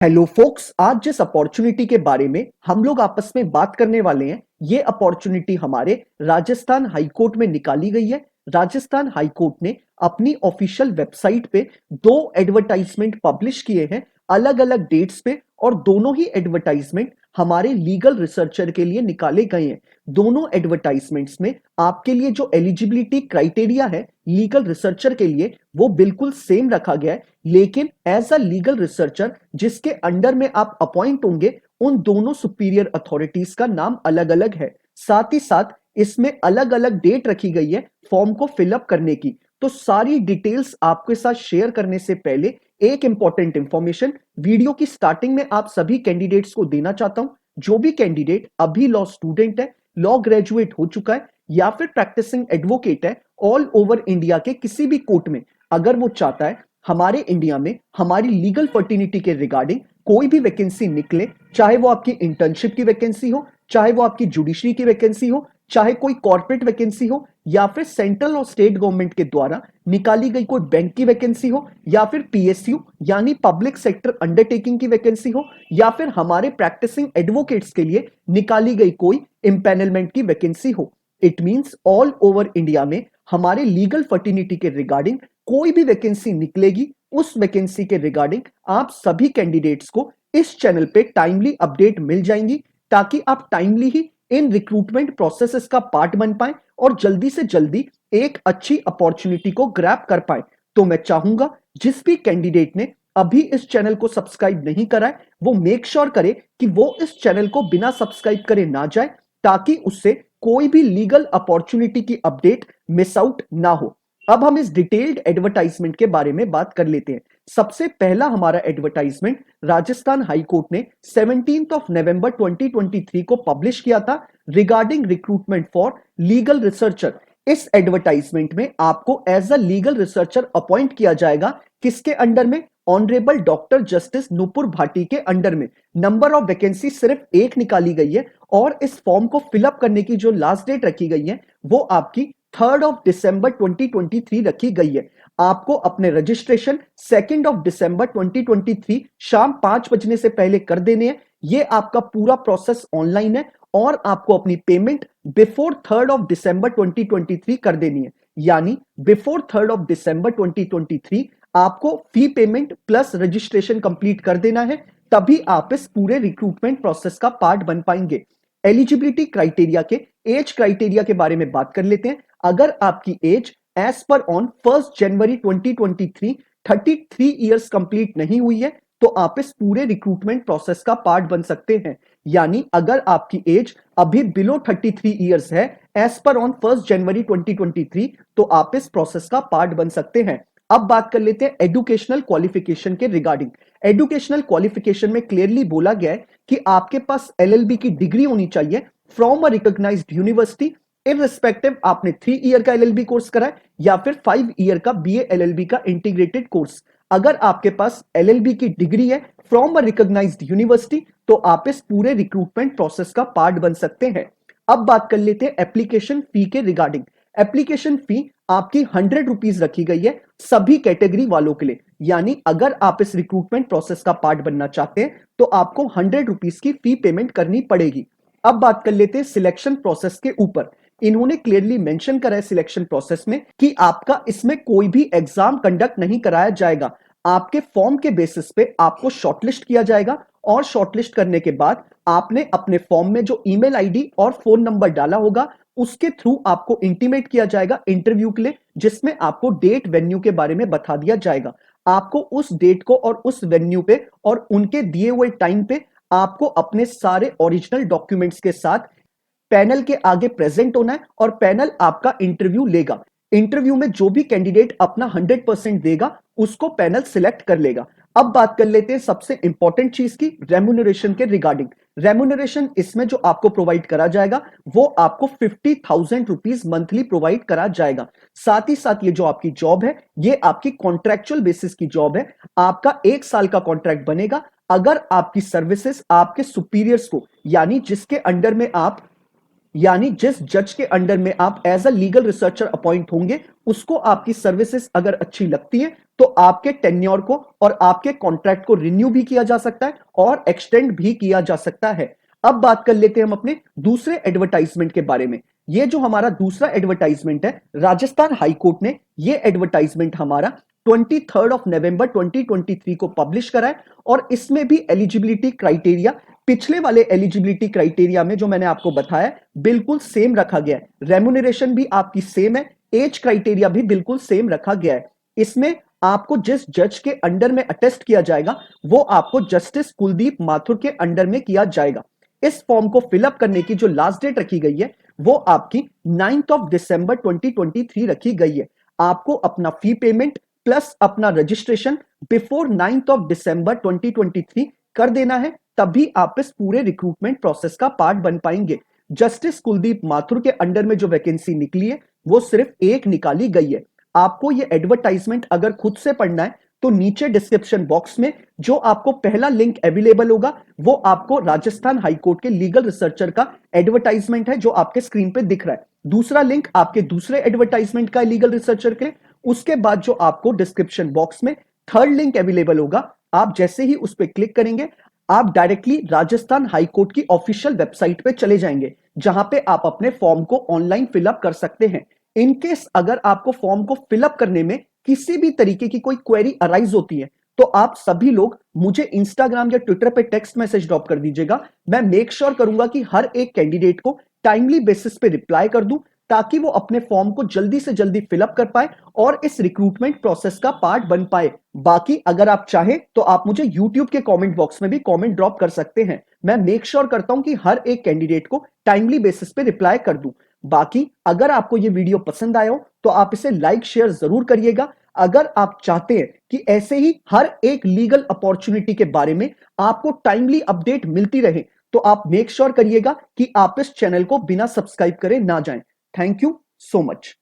Hello focus, आज जिस opportunity के बारे में हम लोग आपस में बात करने वाले हैं, ये अपॉर्चुनिटी हमारे राजस्थान हाई कोर्ट में निकाली गई है। राजस्थान हाई कोर्ट ने अपनी ऑफिशियल वेबसाइट पे दो एडवर्टाइजमेंट पब्लिश किए हैं अलग अलग डेट्स पे, और दोनों ही एडवर्टाइजमेंट हमारे लीगल रिसर्चर के लिए निकाले गए हैं। दोनों एडवर्टाइजमेंट्स में आपके लिए जो एलिजिबिलिटी क्राइटेरिया है लीगल रिसर्चर के लिए वो बिल्कुल सेम रखा गया है, लेकिन एज अ लीगल रिसर्चर जिसके अंडर में आप अपॉइंट होंगे उन दोनों सुपीरियर अथॉरिटीज का नाम अलग अलग है। साथ ही साथ इसमें अलग अलग डेट रखी गई है फॉर्म को फिलअप करने की। तो सारी डिटेल्स आपके साथ शेयर करने से पहले एक इंपॉर्टेंट इंफॉर्मेशन वीडियो की स्टार्टिंग में आप सभी कैंडिडेट्स को देना चाहता हूं। जो भी कैंडिडेट अभी लॉ स्टूडेंट है, लॉ ग्रेजुएट हो चुका है या फिर प्रैक्टिसिंग एडवोकेट है ऑल ओवर इंडिया के किसी भी कोर्ट में, अगर वो चाहता है हमारे इंडिया में हमारी लीगल फर्टिनिटी के रिगार्डिंग कोई भी वैकेंसी निकले, चाहे वो आपकी इंटर्नशिप की वैकेंसी हो, चाहे वो आपकी जुडिशरी की वैकेंसी हो, चाहे कोई कॉर्पोरेट वैकेंसी हो, या फिर सेंट्रल और स्टेट गवर्नमेंट के द्वारा निकाली गई कोई बैंक की वैकेंसी हो, या फिर पीएसयू यानी पब्लिक सेक्टर अंडरटेकिंग की वैकेंसी हो, या फिर हमारे प्रैक्टिसिंग एडवोकेट्स के लिए निकाली गई कोई इम्पैनलमेंट की वैकेंसी हो। It means all over India में हमारे लीगल फर्टिनिटी के रिगार्डिंग कोई भी वैकेंसी निकलेगी, उस वैकेंसी के रिगार्डिंग आप सभी कैंडिडेट्स को इस चैनल पे टाइमली अपडेट मिल जाएंगी, ताकि आप टाइमली ही इन रिक्रूटमेंट प्रोसेसेस का पार्ट बन पाए और जल्दी से जल्दी एक अच्छी अपॉर्चुनिटी को ग्रैब कर पाए। तो मैं चाहूंगा जिस भी कैंडिडेट ने अभी इस चैनल को सब्सक्राइब नहीं करा है वो मेक श्योर करे कि वो इस चैनल को बिना सब्सक्राइब करे ना जाए, ताकि उससे कोई भी लीगल अपॉर्चुनिटी की अपडेट मिस आउट ना हो। अब हम इस डिटेल्ड एडवर्टाइजमेंट के बारे में बात कर लेते हैं। सबसे पहला हमारा एडवर्टाइजमेंट राजस्थान हाई कोर्ट ने 17 नवंबर 2023 को पब्लिश किया था regarding recruitment for legal researcher. इस एडवर्टाइजमेंट में आपको as a legal researcher appoint किया जाएगा। किसके अंडर में? Honourable doctor justice Nupur Bhati के अंडर में। नंबर ऑफ वैकेंसी सिर्फ एक निकाली गई है, और इस फॉर्म को फिलअप करने की जो लास्ट डेट रखी गई है वो आपकी 3 दिसंबर 2023 रखी गई है। आपको अपने रजिस्ट्रेशन 2 दिसंबर 2023 शाम 5 बजने से पहले कर देने हैं। ये आपका पूरा प्रोसेस ऑनलाइन है, और आपको अपनी पेमेंट बिफोर 3 दिसंबर 2023 कर देनी है। यानी बिफोर 3 दिसंबर 2023 आपको fee payment plus registration complete कर देना है, तभी आप इस पूरे रिक्रूटमेंट प्रोसेस का पार्ट बन पाएंगे। एलिजिबिलिटी क्राइटेरिया के एज क्राइटेरिया के बारे में बात कर लेते हैं। अगर आपकी एज एज पर ऑन 1 जनवरी 2023 33 ईयर्स कंप्लीट नहीं हुई है तो आप इस पूरे रिक्रूटमेंट प्रोसेस का पार्ट बन सकते हैं। यानी अगर आपकी एज अभी बिलो 33 ईयर्स है एज पर ऑन 1 जनवरी 2023 तो आप इस प्रोसेस का पार्ट बन सकते हैं। अब बात कर लेते हैं एजुकेशनल क्वालिफिकेशन के रिगार्डिंग। एजुकेशनल क्वालिफिकेशन में क्लियरली बोला गया है कि आपके पास एलएलबी की डिग्री होनी चाहिए from a recognised university, irrespective आपने 3 ईयर का एलएलबी कोर्स करा है या फिर 5 ईयर का बीए एलएलबी का इंटीग्रेटेड कोर्स। अगर आपके पास एलएलबी की डिग्री है फ्रॉम अ रिकॉग्नाइज्ड यूनिवर्सिटी तो आप इस पूरे रिक्रूटमेंट प्रोसेस का पार्ट बन सकते हैं। अब बात कर लेते हैं एप्लीकेशन फी के रिगार्डिंग। एप्लीकेशन फी आपकी 100 रुपीज रखी गई है सभी कैटेगरी वालों के लिए। यानी अगर आप इस रिक्रूटमेंट प्रोसेस का पार्ट बनना चाहते हैं तो आपको 100 रुपीज की फी पेमेंट करनी पड़ेगी। अब बात कर लेते हैं सिलेक्शन प्रोसेस के ऊपर। इन्होंने क्लियरली मेंशन करा है सिलेक्शन प्रोसेस में कि आपका इसमें कोई भी एग्जाम कंडक्ट नहीं कराया जाएगा। आपके फॉर्म के बेसिस पे आपको शॉर्टलिस्ट किया जाएगा, और शॉर्टलिस्ट करने के बाद आपने अपने फॉर्म में जो ईमेल आईडी और फोन नंबर डाला होगा उसके थ्रू आपको इंटीमेट किया जाएगा इंटरव्यू के लिए, जिसमें आपको डेट वेन्यू के बारे में बता दिया जाएगा। आपको उस डेट को और उस वेन्यू पे और उनके दिए हुए टाइम पे आपको अपने सारे ओरिजिनल डॉक्यूमेंट्स के साथ पैनल के आगे प्रेजेंट होना है, और पैनल आपका इंटरव्यू लेगा। इंटरव्यू में जो भी कैंडिडेट अपना 100% देगा उसको पैनल सिलेक्ट कर लेगा। अब बात कर लेते हैं सबसे इंपॉर्टेंट चीज की, रेम्यूनरेशन के रिगार्डिंग। रेम्यूनरेशन इसमें जो आपको प्रोवाइड करा जाएगा वो आपको 50,000 रुपीज मंथली प्रोवाइड करा जाएगा। साथ ही साथ ये जो आपकी जॉब है ये आपकी कॉन्ट्रैक्चुअल बेसिस की जॉब है। आपका 1 साल का कॉन्ट्रैक्ट बनेगा। अगर आपकी सर्विसेज आपके सुपीरियर्स को, यानी जिसके अंडर में आप यानी जिस जज के अंडर में आप as a legal researcher appoint होंगे, उसको आपकी सर्विसेज अगर अच्छी लगती है तो आपके टेन्योर को और आपके कॉन्ट्रैक्ट को रिन्यू भी किया जा सकता है और एक्सटेंड भी किया जा सकता है। अब बात कर लेते हैं हम अपने दूसरे एडवर्टाइजमेंट के बारे में। ये जो हमारा दूसरा एडवर्टाइजमेंट है, राजस्थान हाईकोर्ट ने ये एडवर्टाइजमेंट हमारा 23 नवंबर 2023 को पब्लिश करा है और इसमें भी एलिजिबिलिटी क्राइटेरिया पिछले वाले एलिजिबिलिटी क्राइटेरिया में जो मैंने आपको बताया बिल्कुल सेम रखा गया है। रेम्यूनरेशन भी आपकी सेम है, एज क्राइटेरिया भी बिल्कुल सेम रखा गया है। इसमें आपको जिस जज के अंडर में अटेस्ट किया जाएगा वो आपको जस्टिस कुलदीप माथुर के अंडर में किया जाएगा। इस फॉर्म को फिलअप करने की जो लास्ट डेट रखी गई है वो आपकी 9 दिसंबर 2023 रखी गई है। आपको अपना फी पेमेंट प्लस अपना रजिस्ट्रेशन बिफोर 9 दिसंबर 2023 कर देना है, तभी आप इस पूरे रिक्रूटमेंट प्रोसेस का पार्ट बन पाएंगे। जस्टिस कुलदीप माथुर के अंडर में जो वैकेंसी निकली है वो सिर्फ एक निकाली गई है। आपको ये एडवर्टाइजमेंट अगर खुद से पढ़ना है तो नीचे डिस्क्रिप्शन बॉक्स में जो आपको पहला लिंक अवेलेबल होगा वो आपको राजस्थान हाईकोर्ट के लीगल रिसर्चर का एडवर्टाइजमेंट है जो आपके स्क्रीन पे दिख रहा है। दूसरा लिंक आपके दूसरे एडवर्टाइजमेंट का लीगल रिसर्चर के। उसके बाद जो आपको डिस्क्रिप्शन बॉक्स में थर्ड लिंक अवेलेबल होगा, आप जैसे ही उस पर क्लिक करेंगे आप डायरेक्टली राजस्थान हाईकोर्ट की ऑफिशियल वेबसाइट पे चले जाएंगे जहां पे आप अपने फॉर्म को ऑनलाइन फिलअप कर सकते हैं। इनकेस अगर आपको फॉर्म को फिलअप करने में किसी भी तरीके की कोई क्वेरी अराइज होती है तो आप सभी लोग मुझे इंस्टाग्राम या ट्विटर पे टेक्स्ट मैसेज ड्रॉप कर दीजिएगा। मैं मेक श्योर करूंगा कि हर एक कैंडिडेट को टाइमली बेसिस पे रिप्लाई कर दूं ताकि वो अपने फॉर्म को जल्दी से जल्दी फिलअप कर पाए और इस रिक्रूटमेंट प्रोसेस का पार्ट बन पाए। बाकी अगर आप चाहें तो आप मुझे YouTube के कमेंट बॉक्स में भी कमेंट ड्रॉप कर सकते हैं। मैं मेक श्योर करता हूं कि हर एक कैंडिडेट को टाइमली बेसिस पे रिप्लाई कर दूं। बाकी अगर आपको ये वीडियो पसंद आया हो तो आप इसे लाइक शेयर जरूर करिएगा। अगर आप चाहते हैं कि ऐसे ही हर एक लीगल अपॉर्चुनिटी के बारे में आपको टाइमली अपडेट मिलती रहे तो आप मेक श्योर करिएगा कि आप इस चैनल को बिना सब्सक्राइब करे ना जाएं। Thank you so much.